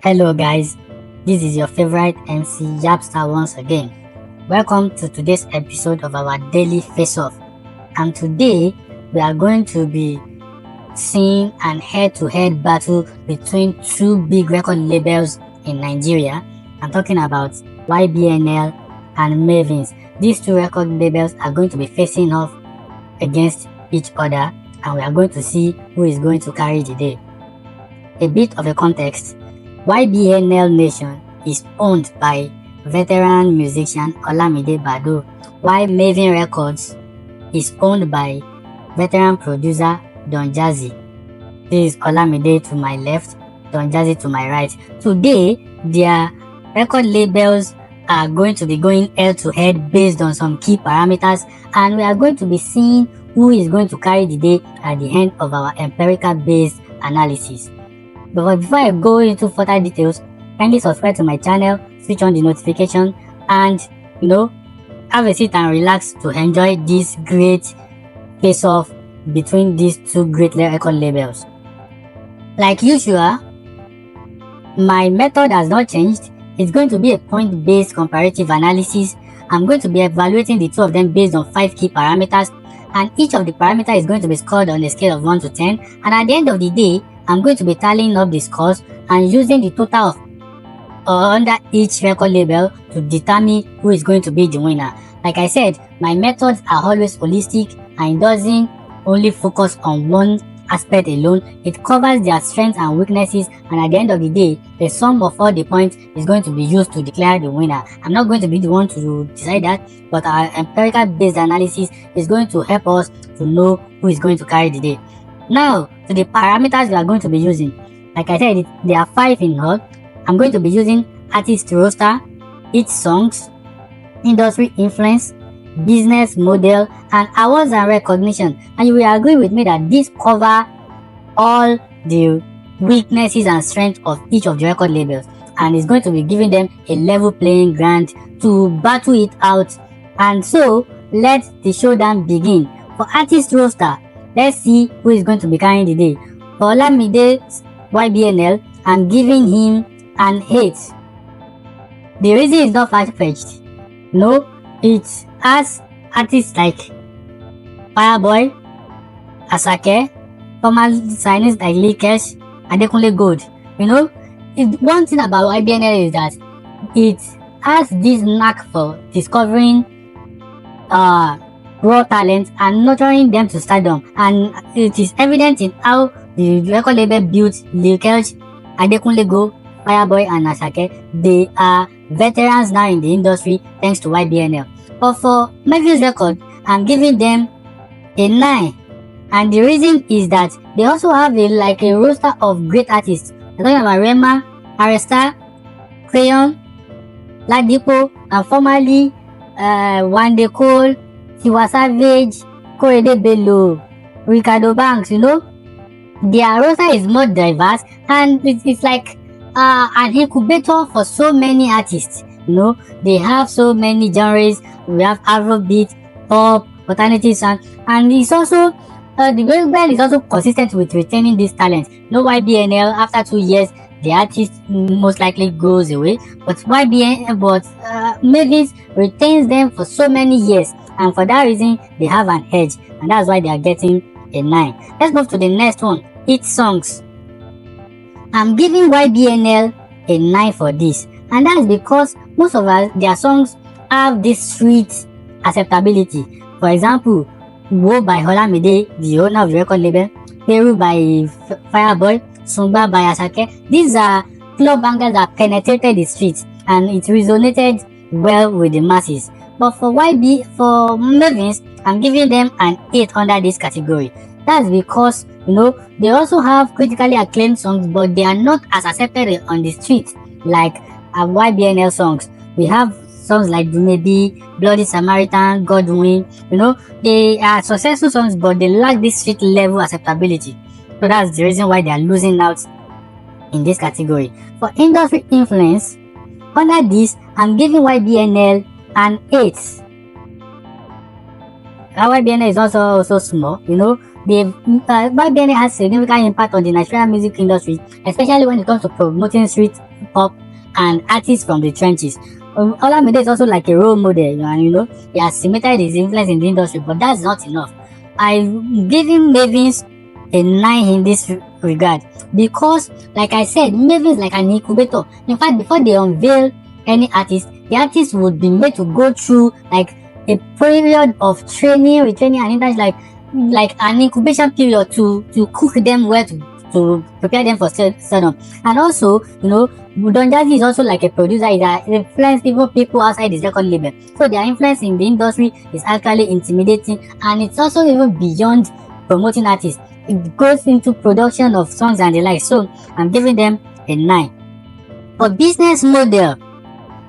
Hello guys, this is your favorite MC Yapstar once again. Welcome to today's episode of our daily face-off. And today we are going to be seeing an head-to-head battle between two big record labels in Nigeria. I'm talking about YBNL and MAVINS. These two record labels are going to be facing off against each other, and we are going to see who is going to carry the day. A bit of a context: YBNL Nation is owned by veteran musician Olamide, while Mavin Records is owned by veteran producer Don Jazzy. This is Olamide to my left, Don Jazzy to my right. Today, their record labels are going to be going head-to-head based on some key parameters, and we are going to be seeing who is going to carry the day at the end of our empirical-based analysis. But before I go into further details, kindly subscribe to my channel, switch on the notification, and have a seat and relax to enjoy this great face-off between these two great record labels. Like usual, my method has not changed. It's going to be a point-based comparative analysis. I'm going to be evaluating the two of them based on 5 key parameters, and each of the parameters is going to be scored on a scale of 1 to 10, and at the end of the day, I'm going to be tallying up the scores and using the total of under each record label to determine who is going to be the winner. Like I said, my methods are always holistic and it doesn't only focus on one aspect alone. It covers their strengths and weaknesses, and at the end of the day, the sum of all the points is going to be used to declare the winner. I'm not going to be the one to decide that, but our empirical based analysis is going to help us to know who is going to carry the day. Now, to the parameters we are going to be using. Like I said, there are 5 in all. I'm going to be using artist roster, hit songs, industry influence, business model, and awards and recognition. And you will agree with me that these cover all the weaknesses and strengths of each of the record labels, and is going to be giving them a level playing ground to battle it out. And so, let the showdown begin. For artist roster, let's see who is going to be carrying the day. For Olamide's YBNL, I'm giving him an 8. The reason is not far-fetched. No, it has artists like Fireboy, Asake, former signings like Leakers, and Adekunle Gold. One thing about YBNL is that it has this knack for discovering raw talent and nurturing them to stardom, and it is evident in how the record label built Leakers, Adekunle Gold, Fireboy, and Asake. They are veterans now in the industry thanks to YBNL. But for Mavin Records, I'm giving them a 9, and the reason is that they also have a roster of great artists. I'm talking about Rema, Ayra Starr, Crayon, Ladipo, and formerly Wande Cole, Tiwa Savage, Korede Bello, Ricardo Banks. Their roster is more diverse, and it's like an incubator for so many artists. They have so many genres. We have Afrobeats, pop, alternative sound, and it's also the label is also consistent with retaining this talent. YBNL, after 2 years, the artist most likely goes away, but Mavins retains them for so many years, and for that reason, they have an edge, and that's why they are getting a 9. Let's move to the next one. Hit songs. I'm giving YBNL a 9 for this, and that's because most of their songs have this street acceptability. For example, Wo by Olamide, the owner of the record label, Peru by Fireboy, Sungba by Asake. These are club bangers that penetrated the streets, and it resonated well with the masses. But for Mavins, I'm giving them an 8 under this category. That's because they also have critically acclaimed songs, but they are not as accepted on the street like YBNL songs. We have songs like Maybe, Bloody Samaritan, Godwin. They are successful songs, but they lack this street level acceptability. So that's the reason why they are losing out in this category. For industry influence, under this, I'm giving YBNL an 8. YBNL is also small. YBNL has significant impact on the Nigerian music industry, especially when it comes to promoting street hop and artists from the trenches. Olamide is also like a role model, and he has cemented his influence in the industry, but that's not enough. I'm giving Mavins a 9 in this regard because, like I said, Mavins is like an incubator. In fact, before they unveil any artist, the artist would be made to go through like a period of training, retraining, and internship, like an incubation period to cook them well, to prepare them for stardom. And also, Don Jazzy is also like a producer. He's influenced even people outside his record label. So their influence in the industry is actually intimidating, and it's also even beyond promoting artists. It goes into production of songs and the like. So I'm giving them a 9. For business model,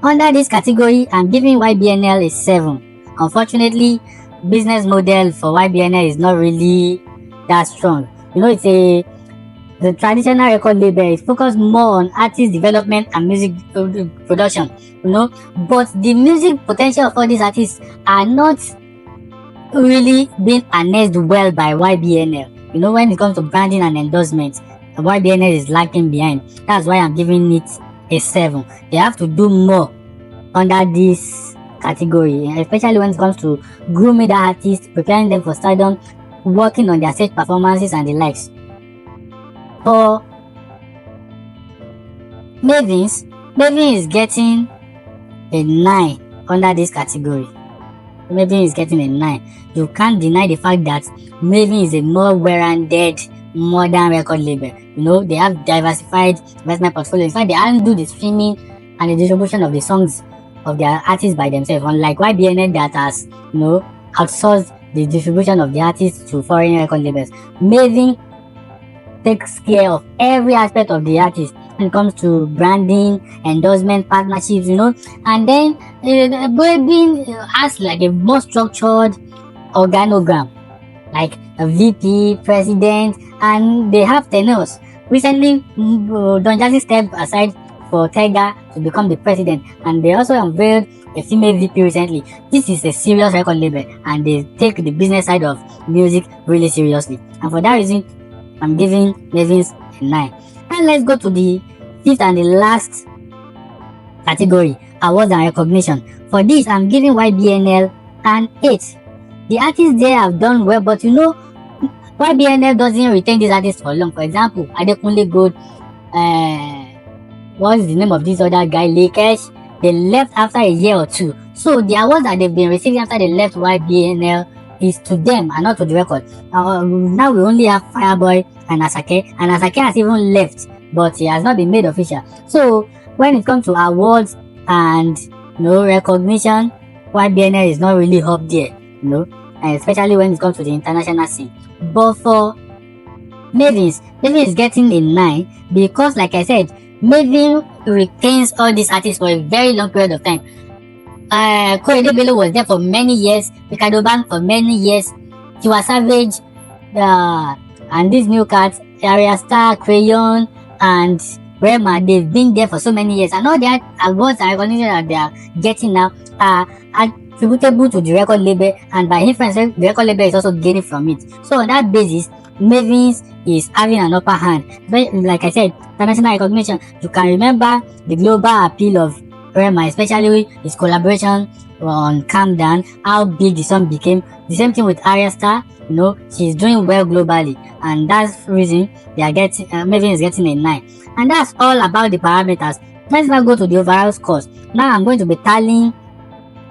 under this category, I'm giving YBNL a 7. Unfortunately, business model for YBNL is not really that strong. The traditional record label is focused more on artist development and music production, but the music potential of all these artists are not really being harnessed well by YBNL. When it comes to branding and endorsement, YBNL is lagging behind. That's why I'm giving it a 7. They have to do more under this category, especially when it comes to grooming the artists, preparing them for stardom, working on their stage performances and the likes. For Mavins is getting a 9 under this category. Mavin is getting a 9. You can't deny the fact that Mavin is a more well-rounded modern record label. They have diversified investment portfolio. In fact, they handle the streaming and the distribution of the songs of their artists by themselves, unlike YBNL that has, outsourced the distribution of the artists to foreign record labels. Mavin takes care of every aspect of the artist when it comes to branding, endorsement, partnerships, and then Mavin has like a more structured organogram, like a VP, president, and they have tenures. Recently, Don Jazzy stepped aside for Tiger to become the president, and they also unveiled a female VP recently. This is a serious record label, and they take the business side of music really seriously, and for that reason, I'm giving Mavins a 9. And let's go to the 5th and the last category, awards and recognition. For this, I'm giving YBNL an 8. The artists there have done well, but YBNL doesn't retain these artists for long. For example, Adekunle Gold, what is the name of this other guy, Lakesh? They left after a year or 2. So the awards that they've been receiving after they left YBNL is to them and not to the record. Now we only have Fireboy and Asake, and Asake has even left, but he has not been made official. So when it comes to awards and recognition, YBNL is not really up there, and especially when it comes to the international scene. But for Mavin is getting a 9 because, like I said, Mavin retains all these artists for a very long period of time. Korede Bello was there for many years, Ricardo Bank for many years, Tiwa Savage, and these new cats, Ayra Starr, Crayon, and Rema, they've been there for so many years, and all the awards and recognition that they are getting now are attributable to the record label, and by inference, the record label is also gaining from it. So on that basis, Mavins is having an upper hand. But like I said, international recognition, you can remember the global appeal of Rema, especially his collaboration on Calm Down, how big the song became. The same thing with Ayra Starr, she's doing well globally, and that's the reason they are getting Mavin is getting a 9. And that's all about the parameters. Let's now go to the overall scores. Now I'm going to be tallying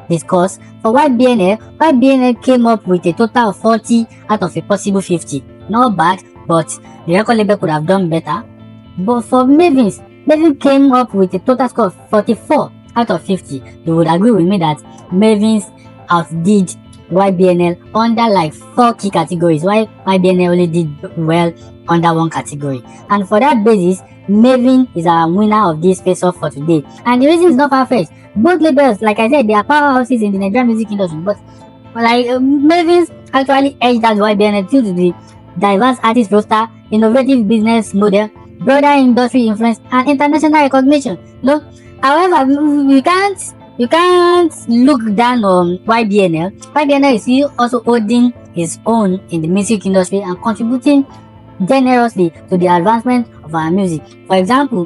the scores. For YBNL came up with a total of 40 out of a possible 50. Not bad, but the record label could have done better. But for Mavin came up with a total score of 44 out of 50. You would agree with me that Mavin outdid YBNL under like 4 key categories, while YBNL only did well under 1 category. And for that basis, Mavin is our winner of this face-off for today. And the reason is not far-fetched. Both labels, like I said, they are powerhouses in the Nigerian music industry, but Mavin actually edged out YBNL due to the diverse artist roster, innovative business model, broader industry influence, and international recognition. However, you can't look down on YBNL. YBNL is also holding his own in the music industry and contributing generously to the advancement of our music. For example,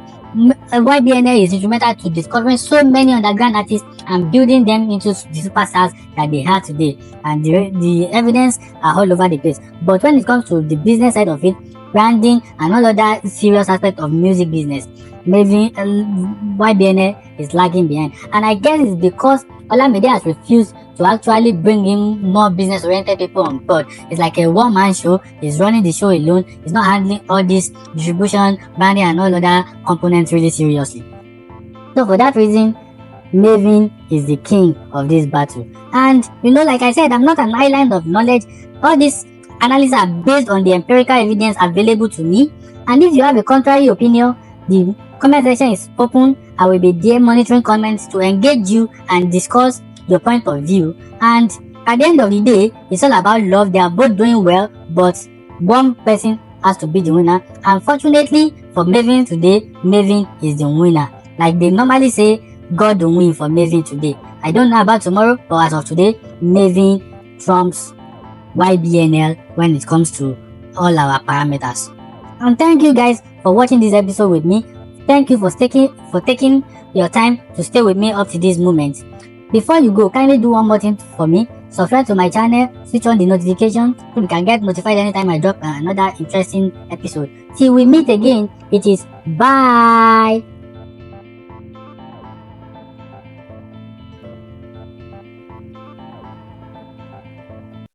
YBNL is instrumental to discovering so many underground artists and building them into the superstars that they are today, and the evidence are all over the place. But when it comes to the business side of it, branding and all other serious aspect of music business, maybe YBNL is lagging behind, and I guess it's because Olamide has refused to actually bring in more business-oriented people on board. It's like a one-man show. He's running the show alone. He's not handling all this distribution, branding, and all other components really seriously. So for that reason, Mavin is the king of this battle. And like I said, I'm not an island of knowledge. All these analyses are based on the empirical evidence available to me. And if you have a contrary opinion, the comment section is open. I will be there monitoring comments to engage you and discuss your point of view. And at the end of the day, it's all about love. They are both doing well, but one person has to be the winner. Unfortunately for Mavin today, Mavin is the winner. Like they normally say, God will win for Mavin today. I don't know about tomorrow, but as of today, Mavin trumps YBNL when it comes to all our parameters. And thank you guys for watching this episode with me. Thank you for taking your time to stay with me up to this moment. Before you go, kindly do one more thing for me. Subscribe to my channel, switch on the notification so you can get notified anytime I drop another interesting episode. Till we meet again, it is bye.